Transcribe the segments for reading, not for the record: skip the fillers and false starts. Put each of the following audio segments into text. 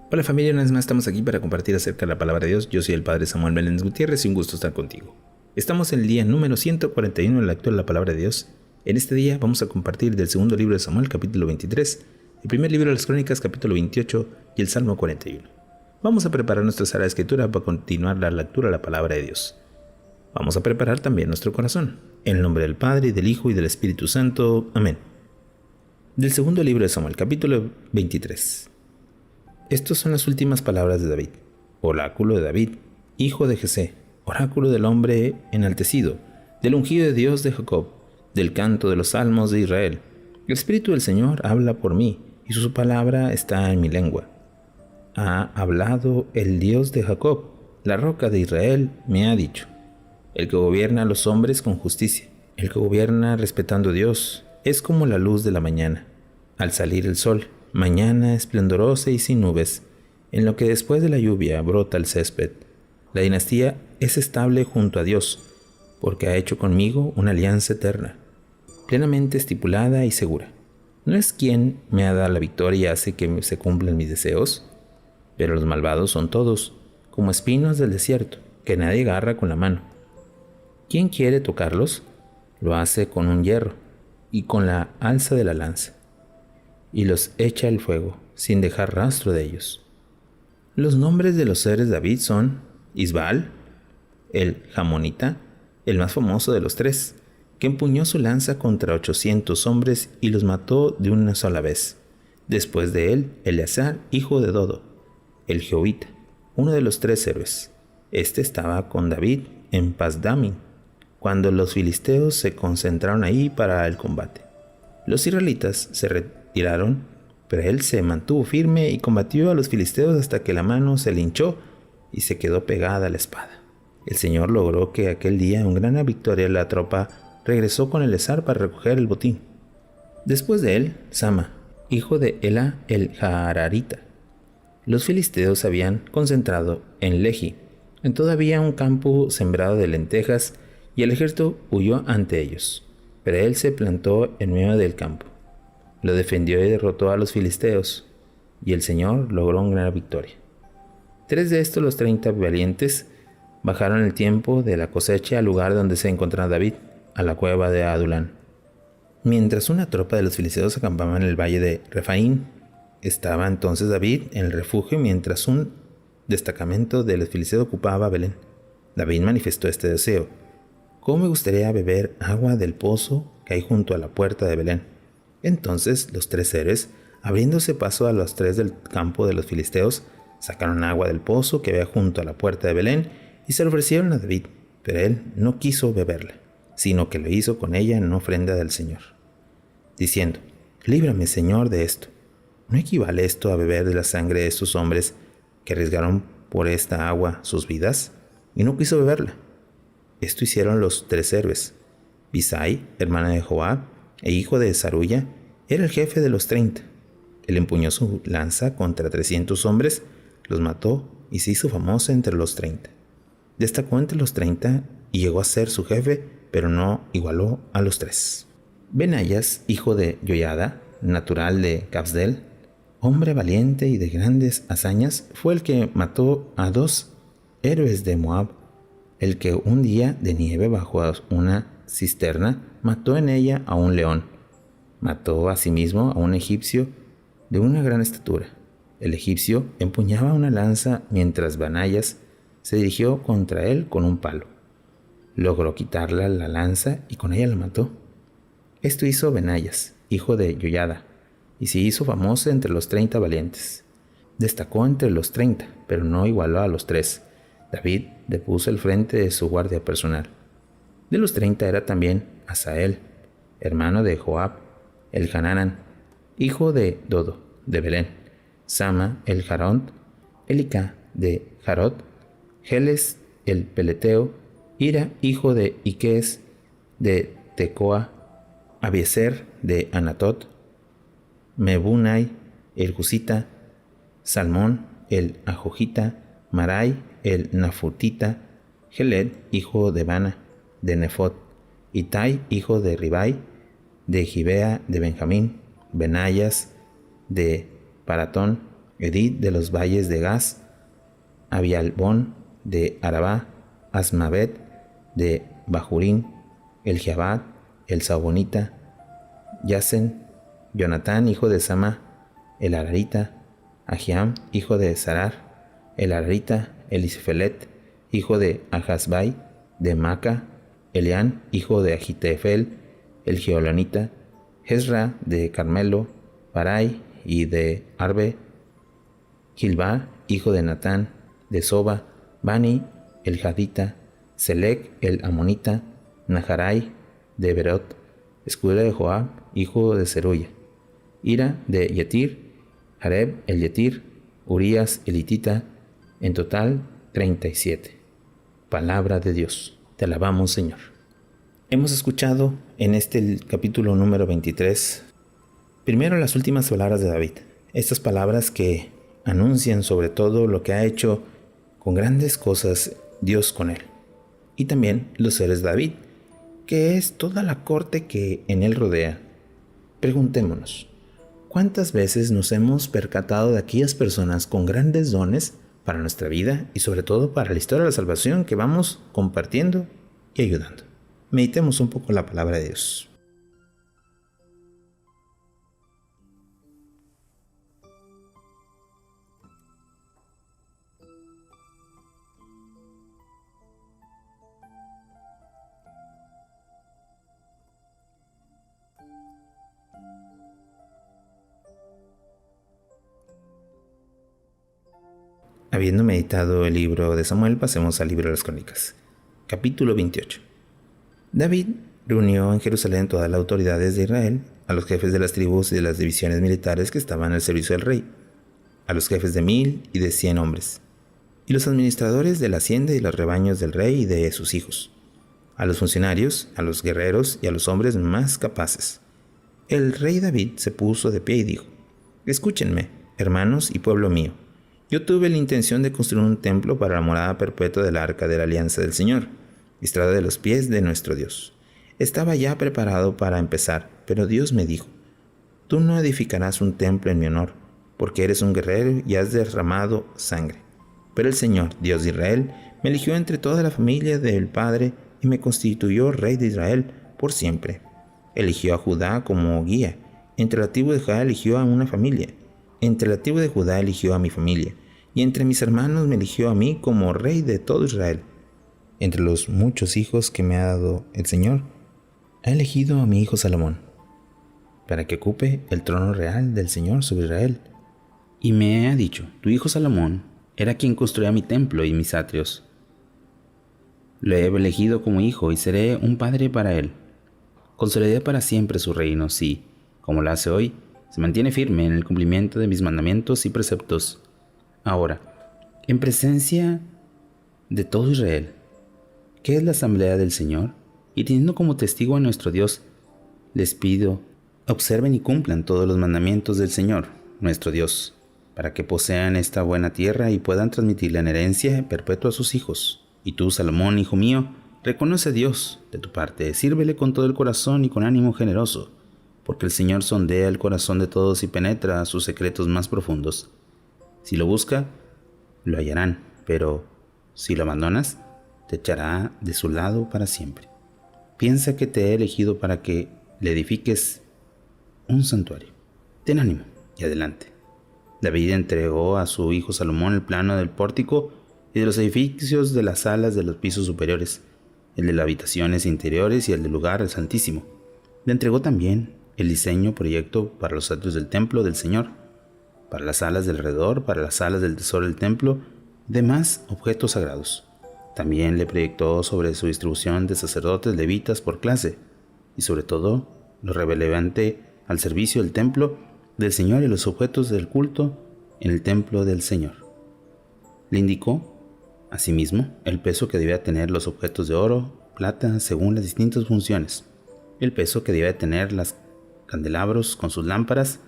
Hola familia, una vez más estamos aquí para compartir acerca de la palabra de Dios. Yo soy el Padre Samuel Meléndez Gutiérrez y un gusto estar contigo. Estamos en el día número 141 de la lectura de la palabra de Dios. En este día vamos a compartir del segundo libro de Samuel, capítulo 23, el primer libro de las Crónicas, capítulo 28 y el Salmo 41. Vamos a preparar nuestra sala de escritura para continuar la lectura de la palabra de Dios. Vamos a preparar también nuestro corazón. En el nombre del Padre, y del Hijo y del Espíritu Santo. Amén. Del segundo libro de Samuel, capítulo 23. Estas son las últimas palabras de David. Oráculo de David, hijo de Jesé, oráculo del hombre enaltecido, del ungido de Dios de Jacob, del canto de los salmos de Israel. El Espíritu del Señor habla por mí, y su palabra está en mi lengua. Ha hablado el Dios de Jacob, la roca de Israel me ha dicho. El que gobierna a los hombres con justicia, el que gobierna respetando a Dios, es como la luz de la mañana, al salir el sol. Mañana esplendorosa y sin nubes, en lo que después de la lluvia brota el césped. La dinastía es estable junto a Dios, porque ha hecho conmigo una alianza eterna, plenamente estipulada y segura. ¿No es quien me ha dado la victoria y hace que se cumplan mis deseos? Pero los malvados son todos, como espinos del desierto, que nadie agarra con la mano. ¿Quién quiere tocarlos? Lo hace con un hierro y con la alza de la lanza, y los echa al fuego, sin dejar rastro de ellos. Los nombres de los seres de David son Isbaal, el Jamonita, el más famoso de los tres, que empuñó su lanza contra 800 hombres y los mató de una sola vez. Después de él, Eleazar, hijo de Dodo, el Jehuvita, uno de los tres héroes. Este estaba con David en Pasdamim, cuando los filisteos se concentraron ahí para el combate. Los israelitas se retiraron, pero él se mantuvo firme y combatió a los filisteos hasta que la mano se le hinchó y se quedó pegada a la espada. El Señor logró que aquel día, en gran victoria, la tropa regresó con Eleazar para recoger el botín. Después de él, Sama, hijo de Ela el Jaararita. Los filisteos se habían concentrado en Lehi, en todavía un campo sembrado de lentejas, y el ejército huyó ante ellos. Pero él se plantó en medio del campo, lo defendió y derrotó a los filisteos, y el Señor logró una gran victoria. 3 de estos, los 30 valientes, bajaron el tiempo de la cosecha al lugar donde se encontraba David, a la cueva de Adulán. Mientras una tropa de los filisteos acampaba en el valle de Refaín, estaba entonces David en el refugio mientras un destacamento de los filisteos ocupaba Belén. David manifestó este deseo: ¿cómo me gustaría beber agua del pozo que hay junto a la puerta de Belén? Entonces los 3 héroes, abriéndose paso a los 3 del campo de los filisteos, sacaron agua del pozo que había junto a la puerta de Belén y se lo ofrecieron a David, pero él no quiso beberla, sino que lo hizo con ella en ofrenda del Señor, diciendo: líbrame, Señor, de esto. ¿No equivale esto a beber de la sangre de estos hombres que arriesgaron por esta agua sus vidas? Y no quiso beberla. Esto hicieron los 3 héroes. Bisai, hermana de Joab e hijo de Saruya, era el jefe de los 30. Él empuñó su lanza contra 300 hombres, los mató y se hizo famoso entre los 30. Destacó entre los 30 y llegó a ser su jefe, pero no igualó a los 3. Benayas, hijo de Joiada, natural de Cabsel, hombre valiente y de grandes hazañas, fue el que mató a 2 héroes de Moab, el que un día de nieve bajo una cisterna mató en ella a un león. Mató asimismo a un egipcio de una gran estatura. El egipcio empuñaba una lanza mientras Benayas se dirigió contra él con un palo. Logró quitarle la lanza y con ella la mató. Esto hizo Benayas, hijo de Joiada, y se hizo famoso entre los 30 valientes. Destacó entre los 30, pero no igualó a los 3. David depuso el frente de su guardia personal. De los 30 era también Asael, hermano de Joab, el Hananán, hijo de Dodo, de Belén, Sama, el Jaront, Elicá, de Jarot, Geles, el Peleteo, Ira, hijo de Iques, de Tecoa, Abiezer, de Anatot, Mebunai, el Jusita, Salmón, el Ajojita, Marai, el Nafutita, Geled, hijo de Bana, de Nefot, Itai, hijo de Ribai, de Gibea de Benjamín, Benayas, de Paratón, Edith de los valles de Gaz, Abialbón de Arabá, Asmavet de Bahurín, el Jabad, el Sabonita, Yasen, Jonatán, hijo de Sama, el Ararita, Ahiam, hijo de Sarar, el Ararita, Elisefelet, hijo de Ahasbai, de Maca, Elián, hijo de Agitefel, el Geolonita, Jezra de Carmelo, Parai y de Arbe, Gilbá, hijo de Natán, de Soba, Bani, el Jadita, Selec, el Amonita, Naharai, de Berot, escudero de Joab, hijo de Zeruya, Ira, de Yetir, Jareb, el Yetir, Urías, el Hitita, en total 37. Palabra de Dios. Te alabamos, Señor. Hemos escuchado en este capítulo número 23, primero las últimas palabras de David. Estas palabras que anuncian sobre todo lo que ha hecho con grandes cosas Dios con él. Y también los seres de David, que es toda la corte que en él rodea. Preguntémonos, ¿cuántas veces nos hemos percatado de aquellas personas con grandes dones para nuestra vida y sobre todo para la historia de la salvación que vamos compartiendo y ayudando? Meditemos un poco la palabra de Dios. Habiendo meditado el libro de Samuel, pasemos al libro de las Crónicas. Capítulo 28. David reunió en Jerusalén todas las autoridades de Israel, a los jefes de las tribus y de las divisiones militares que estaban al servicio del rey, a los jefes de 1000 y de 100 hombres, y los administradores de la hacienda y los rebaños del rey y de sus hijos, a los funcionarios, a los guerreros y a los hombres más capaces. El rey David se puso de pie y dijo: «Escúchenme, hermanos y pueblo mío. Yo tuve la intención de construir un templo para la morada perpetua del arca de la alianza del Señor, estrada de los pies de nuestro Dios. Estaba ya preparado para empezar, pero Dios me dijo: tú no edificarás un templo en mi honor, porque eres un guerrero y has derramado sangre. Pero el Señor, Dios de Israel, me eligió entre toda la familia del Padre y me constituyó rey de Israel por siempre. Eligió a Judá como guía. Entre la tribu de Judá eligió a una familia. Entre la tribu de Judá eligió a mi familia, y entre mis hermanos me eligió a mí como rey de todo Israel. Entre los muchos hijos que me ha dado el Señor, ha elegido a mi hijo Salomón, para que ocupe el trono real del Señor sobre Israel. Y me ha dicho: tu hijo Salomón era quien construía mi templo y mis atrios. Lo he elegido como hijo y seré un padre para él. Consolidaré para siempre su reino si, como lo hace hoy, se mantiene firme en el cumplimiento de mis mandamientos y preceptos. Ahora, en presencia de todo Israel, ¿qué es la asamblea del Señor? Y teniendo como testigo a nuestro Dios, les pido, observen y cumplan todos los mandamientos del Señor, nuestro Dios, para que posean esta buena tierra y puedan transmitirla en herencia perpetua a sus hijos. Y tú, Salomón, hijo mío, reconoce a Dios de tu parte, sírvele con todo el corazón y con ánimo generoso, porque el Señor sondea el corazón de todos y penetra sus secretos más profundos. Si lo busca, lo hallarán, pero si lo abandonas, te echará de su lado para siempre. Piensa que te he elegido para que le edifiques un santuario. Ten ánimo y adelante». David entregó a su hijo Salomón el plano del pórtico y de los edificios de las salas de los pisos superiores, el de las habitaciones interiores y el del lugar santísimo. Le entregó también el diseño proyecto para los atrios del templo del Señor, para las salas de alrededor, para las salas del tesoro del templo y demás objetos sagrados. También le proyectó sobre su distribución de sacerdotes levitas por clase y sobre todo lo relevante al servicio del templo del Señor y los objetos del culto en el templo del Señor. Le indicó, asimismo, el peso que debía tener los objetos de oro, plata, según las distintas funciones, el peso que debía tener los candelabros con sus lámparas,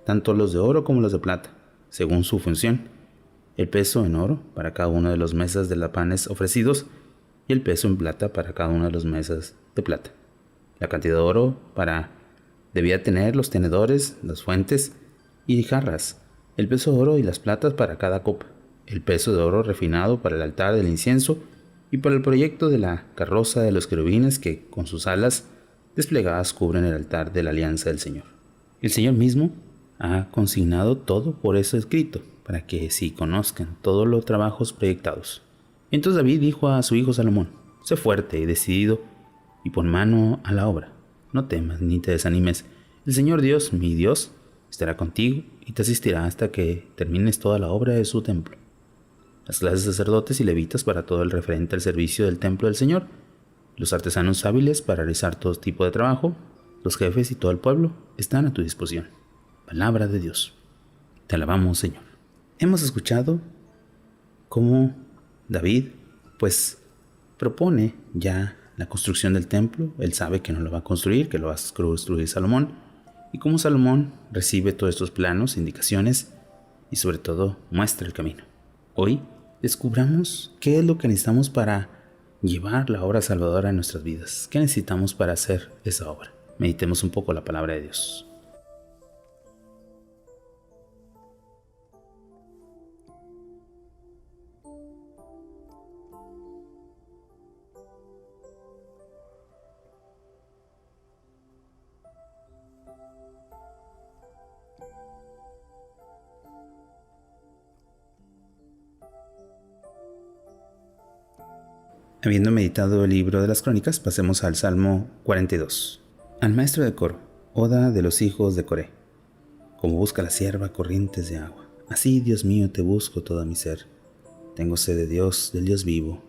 tanto los de oro como los de plata, según su función, el peso en oro para cada una de las mesas de los panes ofrecidos y el peso en plata para cada una de las mesas de plata. La cantidad de oro debía tener los tenedores, las fuentes y jarras, el peso de oro y las platas para cada copa, el peso de oro refinado para el altar del incienso y para el proyecto de la carroza de los querubines que, con sus alas desplegadas, cubren el altar de la alianza del Señor. El Señor mismo ha consignado todo por eso escrito, para que sí conozcan todos los trabajos proyectados. Entonces David dijo a su hijo Salomón: sé fuerte y decidido y pon mano a la obra. No temas ni te desanimes. El Señor Dios, mi Dios, estará contigo y te asistirá hasta que termines toda la obra de su templo. Las clases de sacerdotes y levitas para todo el referente al servicio del templo del Señor, los artesanos hábiles para realizar todo tipo de trabajo, los jefes y todo el pueblo están a tu disposición. Palabra de Dios. Te alabamos, Señor. Hemos escuchado cómo David, propone ya la construcción del templo. Él sabe que no lo va a construir, que lo va a construir Salomón. Y cómo Salomón recibe todos estos planos, indicaciones y sobre todo muestra el camino. Hoy descubramos qué es lo que necesitamos para llevar la obra salvadora a nuestras vidas. ¿Qué necesitamos para hacer esa obra? Meditemos un poco la palabra de Dios. Habiendo meditado el libro de las Crónicas, pasemos al Salmo 42. Al maestro de coro, oda de los hijos de Coré. Como busca la sierva corrientes de agua, así, Dios mío, te busco todo mi ser. Tengo sed de Dios, del Dios vivo.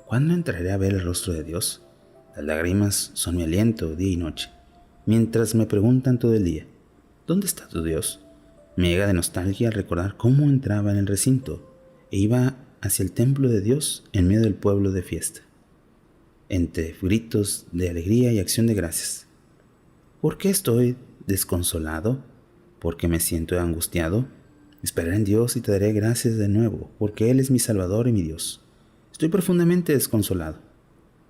¿Cuándo entraré a ver el rostro de Dios? Las lágrimas son mi aliento día y noche, mientras me preguntan todo el día: ¿dónde está tu Dios? Me llega de nostalgia al recordar cómo entraba en el recinto e iba hacia el templo de Dios en medio del pueblo de fiesta, entre gritos de alegría y acción de gracias. ¿Por qué estoy desconsolado? ¿Por qué me siento angustiado? Esperaré en Dios y te daré gracias de nuevo, porque Él es mi Salvador y mi Dios. Estoy profundamente desconsolado.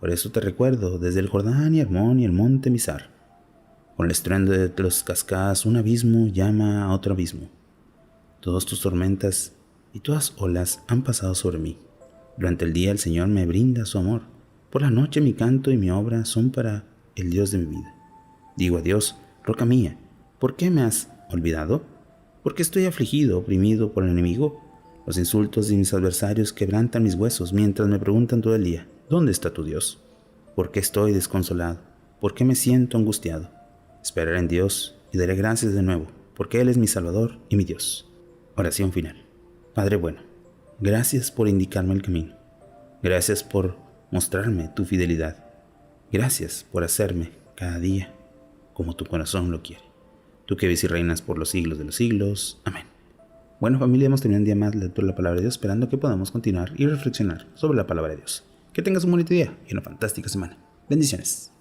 Por eso te recuerdo desde el Jordán y Hermón y el monte Mizar. Con el estruendo de las cascadas, un abismo llama a otro abismo. Todas tus tormentas y todas olas han pasado sobre mí. Durante el día el Señor me brinda su amor. Por la noche mi canto y mi obra son para el Dios de mi vida. Digo a Dios: roca mía, ¿por qué me has olvidado? ¿Por qué estoy afligido, oprimido por el enemigo? Los insultos de mis adversarios quebrantan mis huesos mientras me preguntan todo el día: ¿dónde está tu Dios? ¿Por qué estoy desconsolado? ¿Por qué me siento angustiado? Esperaré en Dios y daré gracias de nuevo, porque Él es mi Salvador y mi Dios. Oración final. Padre bueno, gracias por indicarme el camino. Gracias por mostrarme tu fidelidad. Gracias por hacerme cada día como tu corazón lo quiere. Tú que vives y reinas por los siglos de los siglos. Amén. Bueno, familia, hemos terminado un día más de lectura de la palabra de Dios, esperando que podamos continuar y reflexionar sobre la palabra de Dios. Que tengas un bonito día y una fantástica semana. Bendiciones.